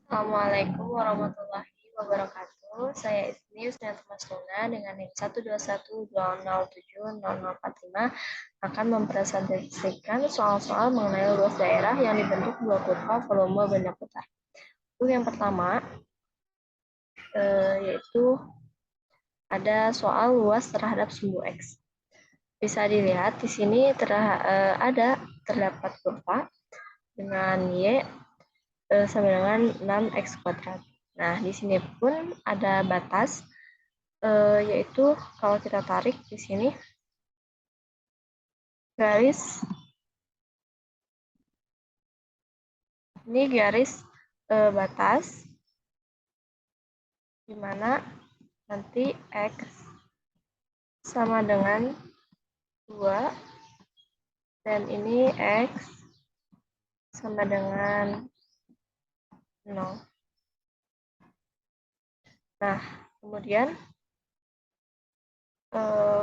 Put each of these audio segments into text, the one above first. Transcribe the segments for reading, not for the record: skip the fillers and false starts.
Assalamualaikum warahmatullahi wabarakatuh. Saya Isni Yusniat Masluna dengan NIM 12120070045 akan mempresentasikan soal-soal mengenai luas daerah yang dibentuk dua kurva volume benda putar. Untuk yang pertama, yaitu ada soal luas terhadap sumbu X. Bisa dilihat di sini terdapat kurva dengan Y sama dengan 6x kuadrat. Nah, di sini pun ada batas, yaitu kalau kita tarik di sini garis, ini garis batas, di mana nanti x sama dengan 2, dan ini x sama dengan 0. Nah, kemudian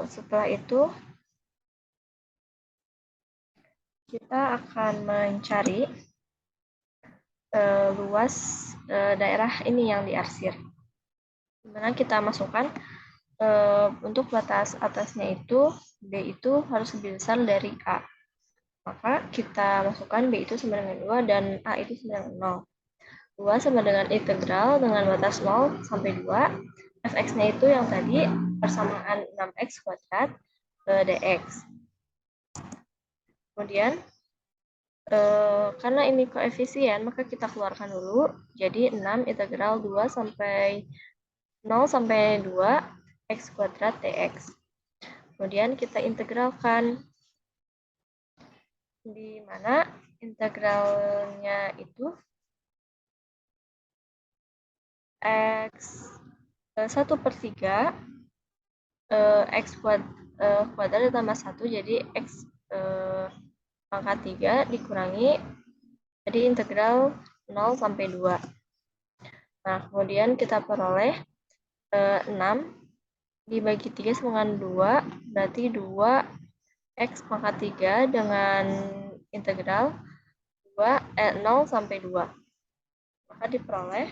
setelah itu kita akan mencari luas daerah ini yang diarsir. Dimana kita masukkan untuk batas atasnya itu B itu harus lebih besar dari A. Maka kita masukkan B itu sama dengan 2 dan A itu sama dengan 0. 2 sama dengan integral dengan batas 0 sampai 2. Fx-nya itu yang tadi persamaan 6x kuadrat dx. Kemudian karena ini koefisien, maka kita keluarkan dulu. Jadi 6 integral 2 sampai 0 sampai 2 x kuadrat dx. Kemudian kita integralkan, di mana integralnya itu x 1/3 x kuadrat ditambah 1, jadi x pangkat 3 dikurangi, jadi integral 0 sampai 2. Nah, kemudian kita peroleh 6 dibagi 3 sama dengan 2, berarti 2 x pangkat 3 dengan integral 0 sampai 2. Maka diperoleh,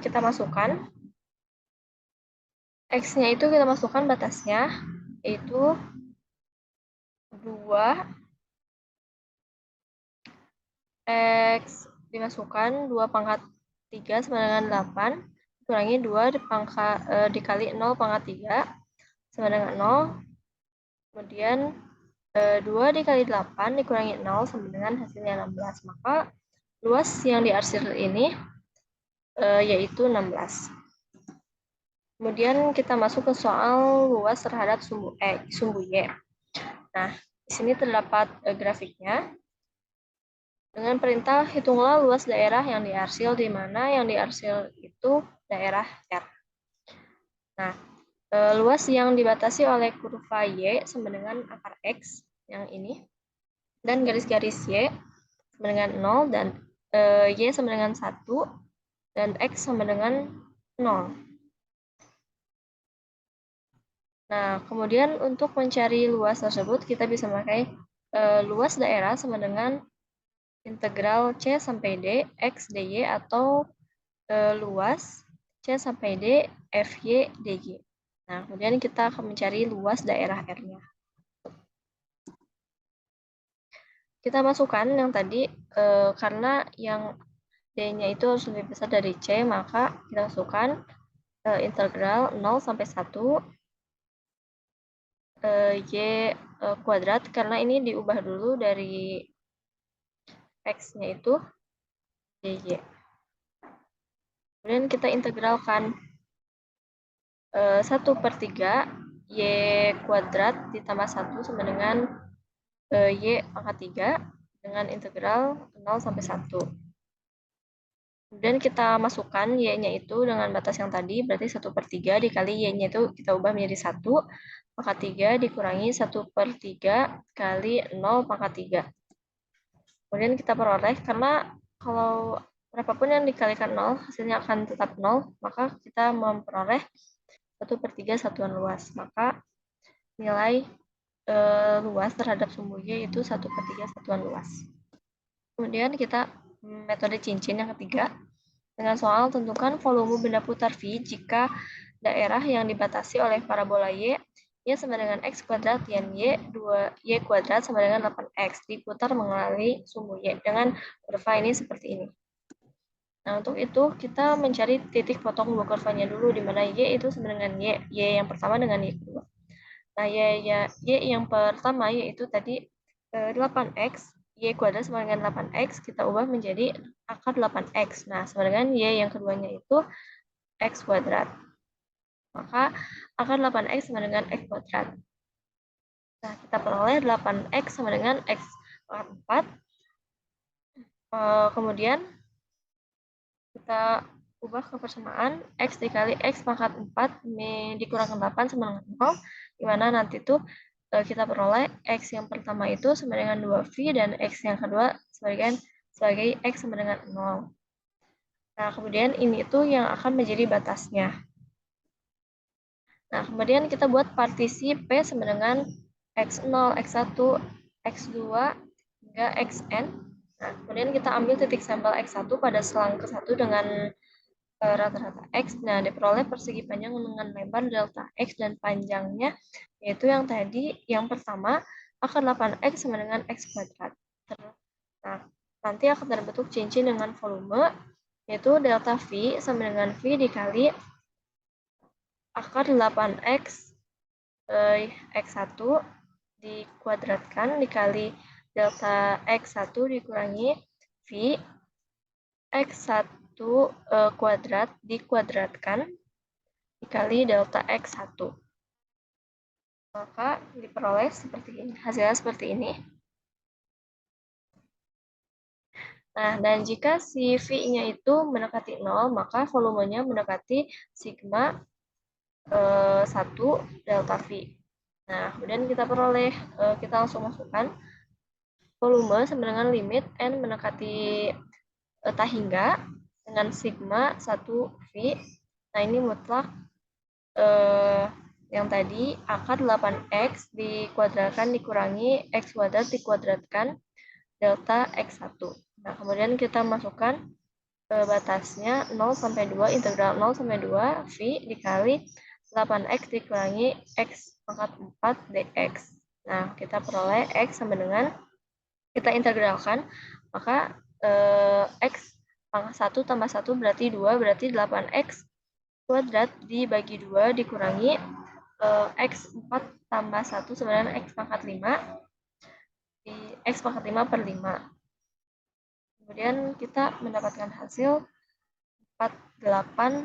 kita masukkan x-nya itu kita masukkan batasnya, yaitu 2 x dimasukkan 2 pangkat 3 sama dengan 8, dikurangi 2 dikali 0 pangkat 3 sama dengan 0. Kemudian 2 dikali 8 dikurangi 0 sama dengan hasilnya 16. Maka luas yang diarsir ini yaitu 16. Kemudian kita masuk ke soal luas terhadap sumbu Y. Nah, di sini terdapat grafiknya. Dengan perintah hitunglah luas daerah yang diarsir, di mana yang diarsir itu daerah R. Nah, luas yang dibatasi oleh kurva Y sama dengan akar X yang ini, dan garis-garis Y sama dengan 0, dan Y sama dengan 1, dan X sama dengan 0. Nah, kemudian untuk mencari luas tersebut, kita bisa memakai luas daerah sama dengan integral C sampai D, X dy, atau luas C sampai D, Fy dy. Nah, kemudian kita akan mencari luas daerah R-nya. Kita masukkan yang tadi, karena yang D-nya itu harus lebih besar dari C, maka kita masukkan integral 0 sampai 1 Y kuadrat, karena ini diubah dulu dari X-nya itu dy. Kemudian kita integralkan 1/3 Y kuadrat ditambah 1 sama dengan Y pangkat 3 dengan integral 0 sampai 1. Kemudian kita masukkan Y-nya itu dengan batas yang tadi, berarti 1/3 dikali Y-nya itu kita ubah menjadi 1 pangkat 3 dikurangi 1/3 kali 0 pangkat 3. Kemudian kita peroleh, karena kalau berapapun yang dikalikan 0, hasilnya akan tetap 0, maka kita memperoleh 1/3 satuan luas. Maka nilai luas terhadap sumbu Y itu 1/3 satuan luas. Kemudian kita metode cincin yang ketiga. Dengan soal tentukan volume benda putar V jika daerah yang dibatasi oleh parabola Y sama dengan X kuadrat dan Y kuadrat sama dengan 8X diputar melalui sumbu Y dengan kurva ini seperti ini. Nah, untuk itu kita mencari titik potong dua kurvanya dulu, di mana Y itu sama dengan Y yang pertama dengan Y kedua. Nah, Y yang pertama yaitu tadi 8X, Y kuadrat sama dengan 8X, kita ubah menjadi akar 8X. Nah, sama dengan Y yang keduanya itu X kuadrat. Maka akar 8X sama dengan X kuadrat. Nah, kita peroleh 8X sama dengan X pangkat 4. Kemudian kita ubah ke persamaan X dikali X pangkat 4 dikurangkan 8 sama dengan 0, di mana nanti tuh kita peroleh X yang pertama itu sama dengan 2V dan X yang kedua sebagai X sama dengan 0. Nah, kemudian ini tuh yang akan menjadi batasnya. Nah, kemudian kita buat partisi P sama dengan X0, X1, X2, hingga Xn. Nah, kemudian kita ambil titik sampel X1 pada selang ke-1 dengan rata-rata X. Nah, diperoleh persegi panjang dengan lebar delta X dan panjangnya, yaitu yang tadi, yang pertama, akar 8X sama dengan X kuadrat. Nah, nanti akan terbentuk cincin dengan volume, yaitu delta V sama dengan V dikali akar 8X X1 dikuadratkan dikali delta X1 dikurangi V X1 kuadrat dikuadratkan dikali delta X1. Maka diperoleh seperti ini. Hasilnya seperti ini. Nah, dan jika si V-nya itu mendekati 0, maka volumenya mendekati sigma 1 delta V. Nah, kemudian kita peroleh, kita langsung masukkan volume sama dengan limit N mendekati tak hingga dengan sigma 1V. Nah, ini mutlak yang tadi akar 8X dikuadratkan dikurangi X kuadrat dikuadratkan delta X1. Nah, kemudian kita masukkan batasnya 0 sampai 2, integral 0 sampai 2 V dikali 8X dikurangi X pangkat 4 dx. Nah, kita peroleh X sama dengan, kita integralkan, maka X pangkat 1 tambah 1 berarti 2, berarti 8X kuadrat dibagi 2 dikurangi X 4 tambah 1 sama dengan X pangkat 5, di X pangkat 5 per 5. Kemudian kita mendapatkan hasil 48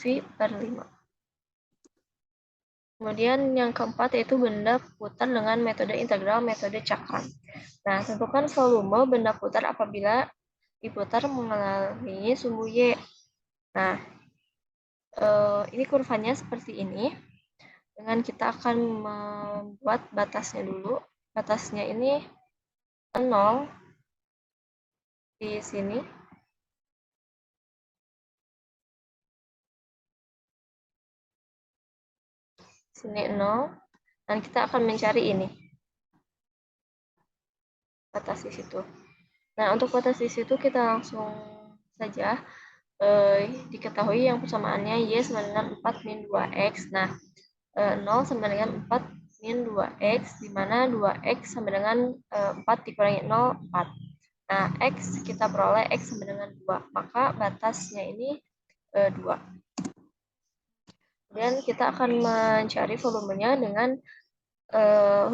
V per 5. Kemudian yang keempat yaitu benda putar dengan metode integral, metode cakram. Nah, tentukan volume benda putar apabila diputar melalui sumbu Y. Nah, ini kurvanya seperti ini. Dengan kita akan membuat batasnya dulu. Batasnya ini 0 di sini. Sini 0. Dan kita akan mencari ini. Batas di situ. Nah, untuk batas di situ kita langsung saja diketahui yang persamaannya Y sama dengan 4 min 2X. Nah, 0 sama dengan 4 min 2X, di mana 2X sama dengan 4 dikurangi 0, 4. Nah, X kita peroleh X sama dengan 2, maka batasnya ini 2. Kemudian kita akan mencari volumenya dengan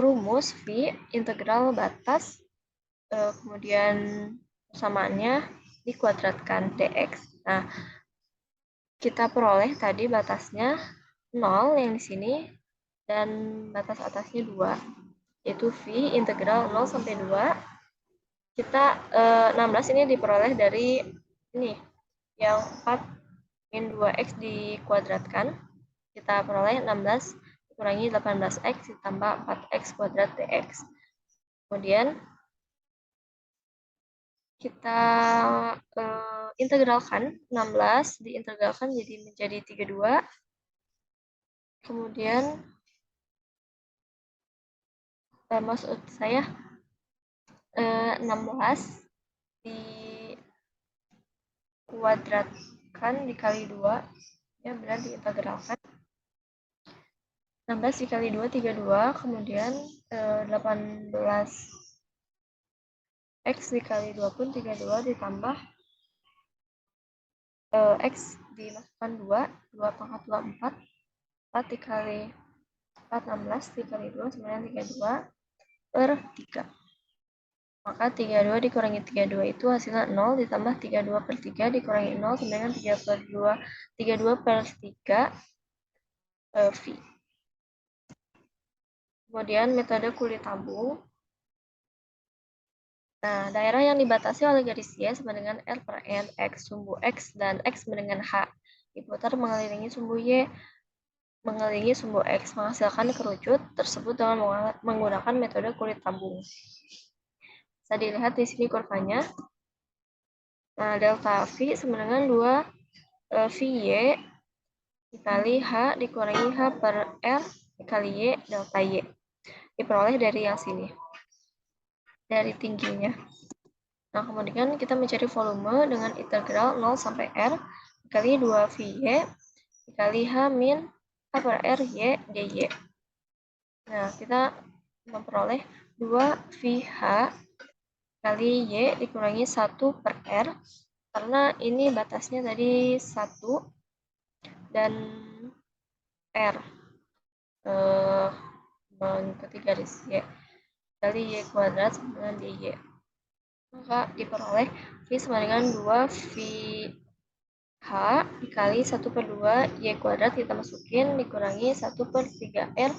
rumus V integral batas, kemudian persamaannya dikuadratkan dx. Nah, kita peroleh tadi batasnya 0 yang di sini dan batas atasnya 2, yaitu V integral 0 sampai 2. Kita 16 ini diperoleh dari ini yang 4 min 2x dikuadratkan. Kita peroleh 16 dikurangi 18x ditambah 4x kuadrat dx. Kemudian kita integralkan 16 diintegralkan menjadi 32. Kemudian maksud saya 16 di kuadratkan dikali 2, ya benar diintegralkan. 16 dikali 2, 32, kemudian 18 X dikali 2 pun 32 ditambah X dimasukkan 2 pangkat 2, 4, 4 dikali 4, 16 dikali 2, 9, 32 per 3. Maka 32 dikurangi 32 itu hasilnya 0, ditambah 32 per 3 dikurangi 0, sama dengan 32 per 3 V. Kemudian metode kulit tabung. Nah, daerah yang dibatasi oleh garis Y sama dengan R per N, X sumbu X, dan X sama dengan H. Diputar mengelilingi sumbu Y, mengelilingi sumbu X, menghasilkan kerucut tersebut dengan menggunakan metode kulit tabung. Bisa dilihat di sini kurvanya. Nah, delta V sama dengan 2 VY dikali H dikurangi H per R dikali Y delta Y. Diperoleh dari yang sini, dari tingginya. Nah, kemudian kita mencari volume dengan integral 0 sampai R dikali 2 VY dikali H min H per R Y dy. Nah, kita memperoleh 2 VH kali Y dikurangi 1 per R, karena ini batasnya tadi 1 dan R mengikuti garis Y kali Y kuadrat sama dengan dy. Maka diperoleh V sama dengan 2 VH dikali 1 per 2 Y kuadrat kita masukin dikurangi 1 per 3 R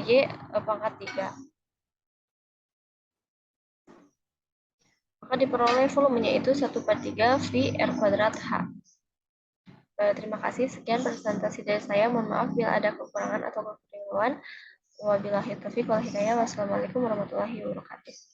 Y pangkat 3. Maka diperoleh volumenya itu 1 per 3 V R kuadrat H. Terima kasih, sekian presentasi dari saya. Mohon maaf bila ada kekurangan atau kekeliruan. Wabillahi taufiq wal hidayah. Wassalamualaikum warahmatullahi wabarakatuh.